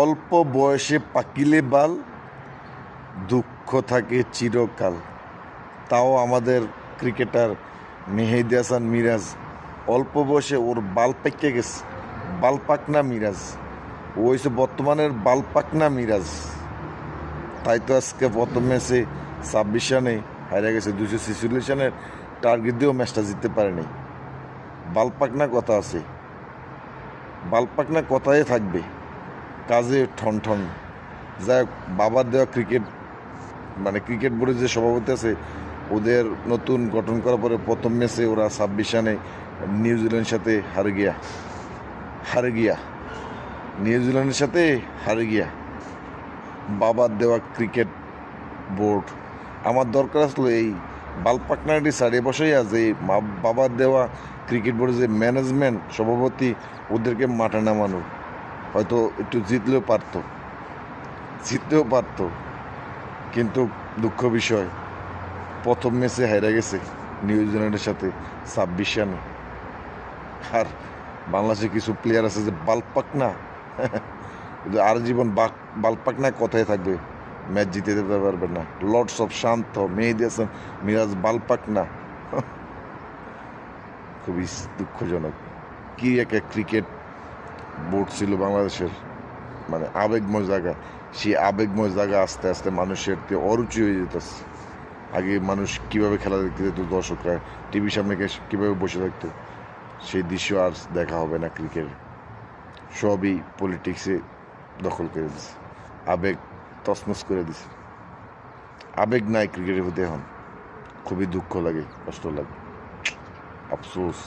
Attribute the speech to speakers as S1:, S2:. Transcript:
S1: অল্প বয়সে পাকিলে বাল, দুঃখ থাকে চিরকাল। তাও আমাদের ক্রিকেটার মেহেদী হাসান মিরাজ অল্প বয়সে ওর বাল পেকে গেছে। বাল পাকনা মিরাজ, ও হয়েছে বর্তমানের বাল পাকনা মিরাজ। তাই তো আজকে প্রথম ম্যাচে 26 রানে হারিয়ে গেছে। 246 রানের টার্গেট দিয়েও ম্যাচটা জিততে পারেনি। বাল পাকনা কথা আছে, বাল পাকনা কথাই থাকবে, কাজে ঠন ঠন। যাই হোক, বাবার দেওয়া ক্রিকেট বোর্ডের যে সভাপতি আছে, ওদের নতুন গঠন করার পরে প্রথম ম্যাচে ওরা 26 রানে নিউজিল্যান্ডের সাথে হারে গিয়া নিউজিল্যান্ডের সাথে হারে গিয়া। বাবার দেওয়া ক্রিকেট বোর্ড আমার দরকার আসলো এই বালপাকনাটি সারিয়ে বসেই আছে। এই বাবার দেওয়া ক্রিকেট বোর্ডের যে ম্যানেজমেন্ট সভাপতি, ওদেরকে মাঠে নামানো। হয়তো একটু জিতলেও পারতো, কিন্তু দুঃখ বিষয় প্রথম ম্যাচে হেরে গেছে নিউজিল্যান্ডের সাথে 26 রানে। আর বাংলাদেশে কিছু প্লেয়ার আছে যে বালপাকনা, আর জীবন বালপাকনা কথাই থাকবে, ম্যাচ জিতে দিতে পারবে না। লর্ডস অফ শান্ত, মেহেদী হাসান মিরাজ বালপাকনা। খুবই দুঃখজনক। কি একটা ক্রিকেট বোর্ড ছিল বাংলাদেশের, আবেগময় জায়গা। সেই আবেগময় জায়গা আস্তে আস্তে মানুষের অরুচি হয়ে যেতেছে। আগে মানুষ কিভাবে খেলা দেখতে যেত, দর্শকরা টিভির সামনে কীভাবে বসে থাকতো, সেই দৃশ্য আর দেখা হবে না। ক্রিকেট সবই পলিটিক্সে দখল করে দিছে, আবেগ তছনছ করে দিছে। আবেগ নাই ক্রিকেটের প্রতি এখন। খুবই দুঃখ লাগে, কষ্ট লাগে। আফসোস।